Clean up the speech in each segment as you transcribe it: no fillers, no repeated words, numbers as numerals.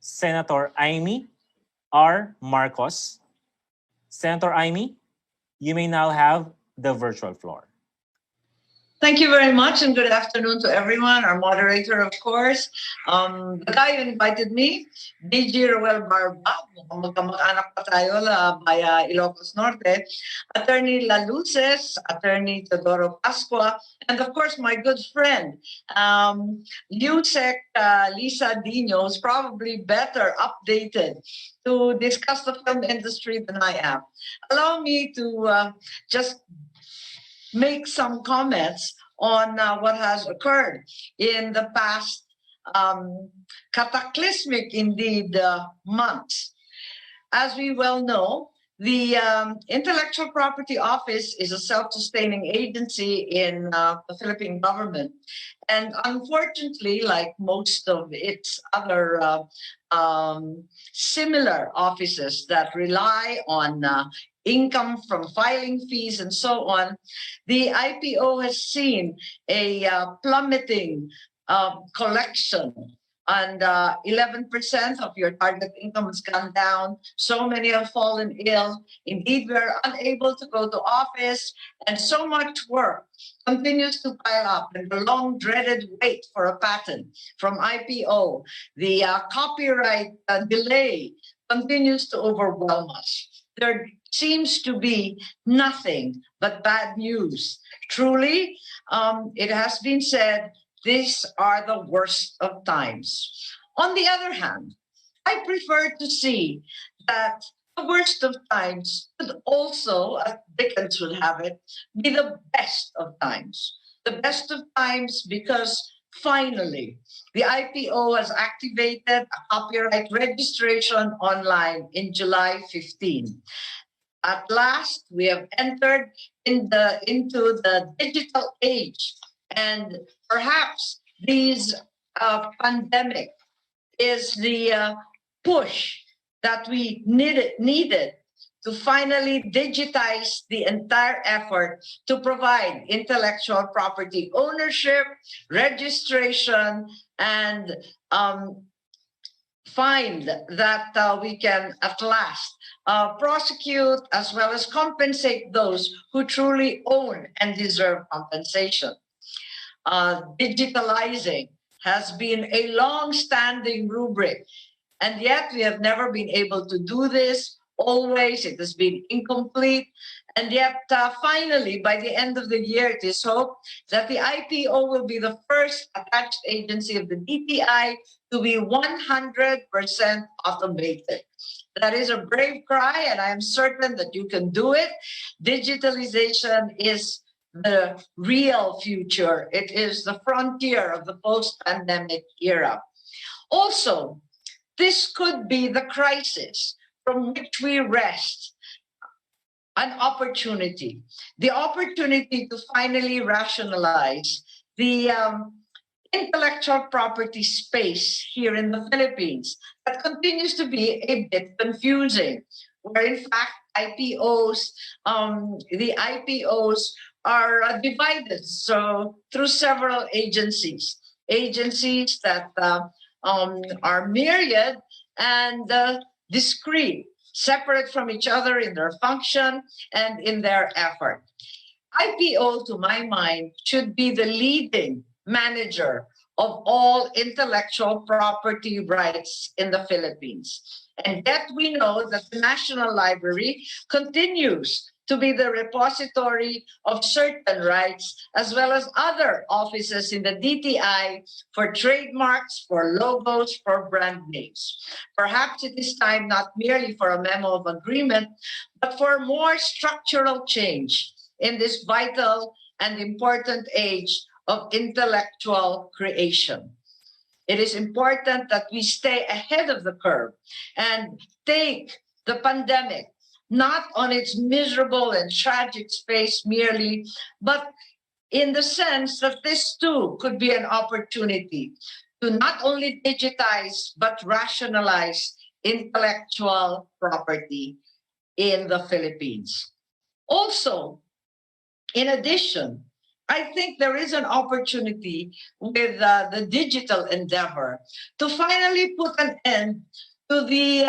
Senator Imee R. Marcos. Senator Imee, you may now have the virtual floor. Thank you very much, and good afternoon to everyone. Our moderator, of course, the guy who invited me, DJ Roel Barba, magkamag-anak pa tayo via Ilocos Norte, Attorney La Luces, Attorney Teodoro Pascua, and of course my good friend, Yusek Lisa Dino, is probably better updated to discuss the film industry than I am. Allow me to just make some comments on what has occurred in the past cataclysmic, indeed, months. As we well know, the Intellectual Property Office is a self-sustaining agency in the Philippine government. And unfortunately, like most of its other similar offices that rely on income from filing fees and so on, the IPO has seen a plummeting collection, and 11% of your target income has gone down. So many have fallen ill. Indeed, we are unable to go to office, and so much work continues to pile up, and the long dreaded wait for a patent from IPO, the copyright delay continues to overwhelm us. There seems to be nothing but bad news. Truly, it has been said, these are the worst of times. On the other hand, I prefer to see that the worst of times could also, as Dickens would have it, be the best of times. The best of times because finally, the IPO has activated a copyright registration online in July 15. At last, we have entered into the digital age, and perhaps this pandemic is the push that we needed to finally digitize the entire effort to provide intellectual property ownership, registration, and find that we can at last prosecute as well as compensate those who truly own and deserve compensation. Digitalizing has been a long-standing rubric, and yet we have never been able to do this. Always it has been incomplete, and yet finally, by the end of the year, it is hoped that the IPO will be the first attached agency of the DTI to be 100% automated. That is a brave cry, and I am certain that you can do it. Digitalization is the real future. It is the frontier of the post-pandemic era. Also, this could be the crisis from which we wrest an opportunity, the opportunity to finally rationalize the intellectual property space here in the Philippines that continues to be a bit confusing, where in fact IPOs, the IPOs are divided so through several agencies that are myriad and discrete, separate from each other in their function and in their effort. IPO, to my mind, should be the leading manager of all intellectual property rights in the Philippines. And yet we know that the National Library continues to be the repository of certain rights, as well as other offices in the DTI for trademarks, for logos, for brand names. Perhaps it is time not merely for a memo of agreement, but for more structural change in this vital and important age of intellectual creation. It is important that we stay ahead of the curve and take the pandemic not on its miserable and tragic face merely, but in the sense that this too could be an opportunity to not only digitize, but rationalize intellectual property in the Philippines. Also, in addition, I think there is an opportunity with the digital endeavor to finally put an end to the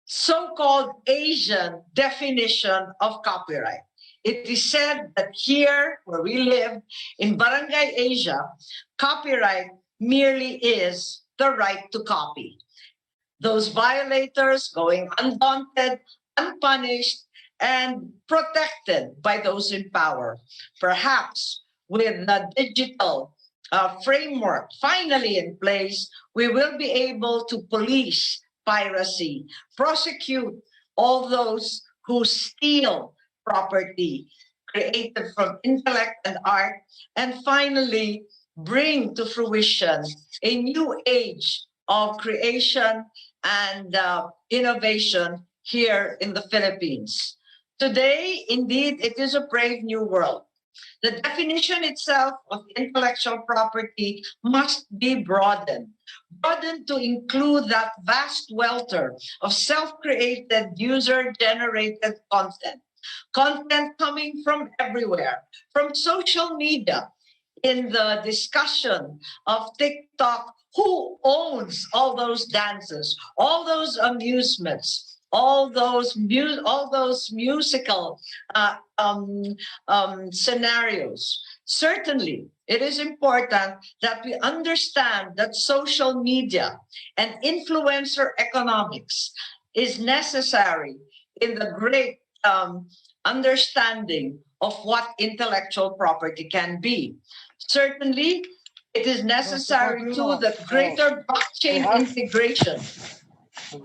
so-called Asian definition of copyright. It is said that here, where we live, in Barangay Asia, copyright merely is the right to copy. Those violators going undaunted, unpunished, and protected by those in power. Perhaps with the digital framework finally in place, we will be able to police piracy, prosecute all those who steal property created from intellect and art, and finally bring to fruition a new age of creation and innovation here in the Philippines. Today, indeed, it is a brave new world. The definition itself of intellectual property must be broadened to include that vast welter of self-created, user-generated content coming from everywhere, from social media, in the discussion of TikTok, who owns all those dances, all those amusements, all those musical scenarios. Certainly, it is important that we understand that social media and influencer economics is necessary in the great understanding of what intellectual property can be. Certainly, it is necessary too that greater blockchain integration,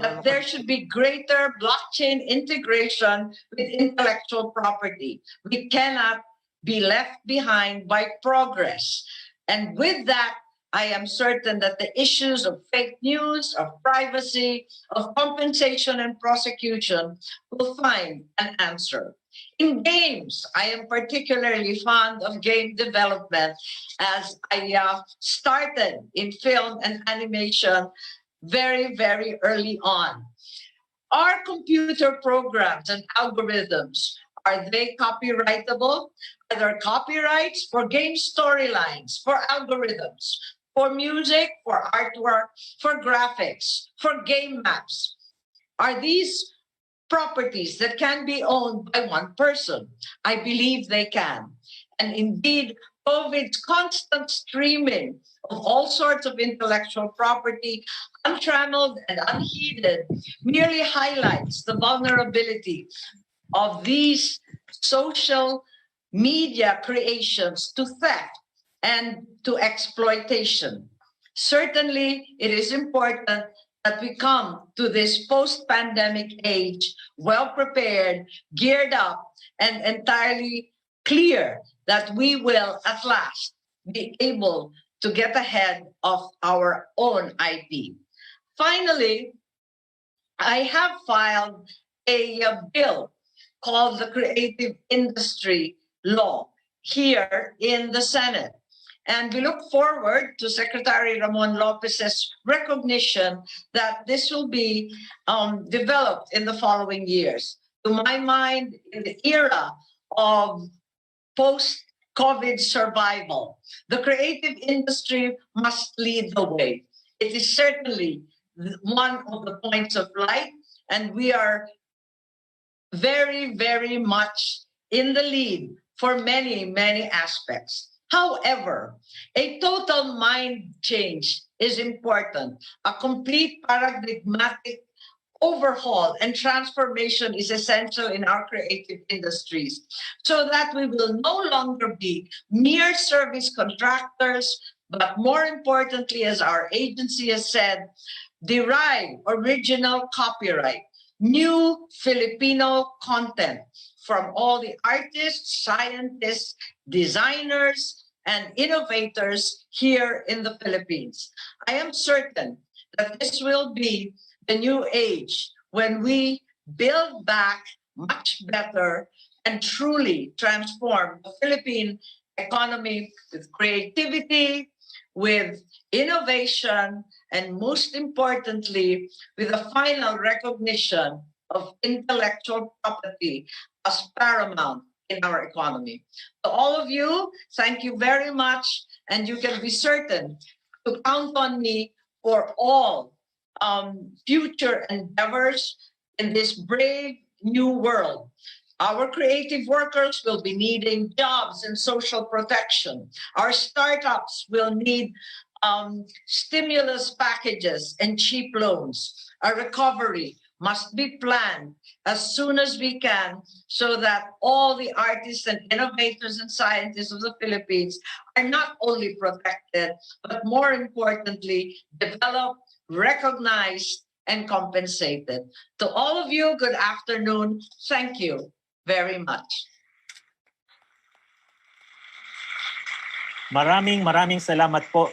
that there should be greater blockchain integration with intellectual property. We cannot be left behind by progress. And with that, I am certain that the issues of fake news, of privacy, of compensation and prosecution will find an answer. In games, I am particularly fond of game development as I started in film and animation very, very early on. Are computer programs and algorithms, are they copyrightable? Are there copyrights for game storylines, for algorithms, for music, for artwork, for graphics, for game maps? Are these properties that can be owned by one person? I believe they can. And indeed, COVID's constant streaming of all sorts of intellectual property, untrammeled and unheeded, merely highlights the vulnerability of these social media creations to theft and to exploitation. Certainly, it is important that we come to this post-pandemic age well prepared, geared up, and entirely clear that we will at last be able to get ahead of our own IP. Finally, I have filed a bill called the Creative Industry Law here in the Senate. And we look forward to Secretary Ramon Lopez's recognition that this will be developed in the following years. To my mind, in the era of post-COVID survival, the creative industry must lead the way. It is certainly one of the points of light, and we are very, very much in the lead for many, many aspects. However, a total mind change is important. A complete paradigmatic overhaul and transformation is essential in our creative industries so that we will no longer be mere service contractors, but more importantly, as our agency has said, derive original copyright, new Filipino content from all the artists, scientists, designers, and innovators here in the Philippines. I am certain that this will be the new age when we build back much better and truly transform the Philippine economy with creativity, with innovation, and most importantly, with a final recognition of intellectual property as paramount in our economy. To all of you, thank you very much, and you can be certain to count on me for all future endeavors in this brave new world. Our creative workers will be needing jobs and social protection. Our startups will need stimulus packages and cheap loans. Our recovery must be planned as soon as we can so that all the artists and innovators and scientists of the Philippines are not only protected, but more importantly, developed, recognized, and compensated. To all of you, good afternoon. Thank you very much. Maraming salamat po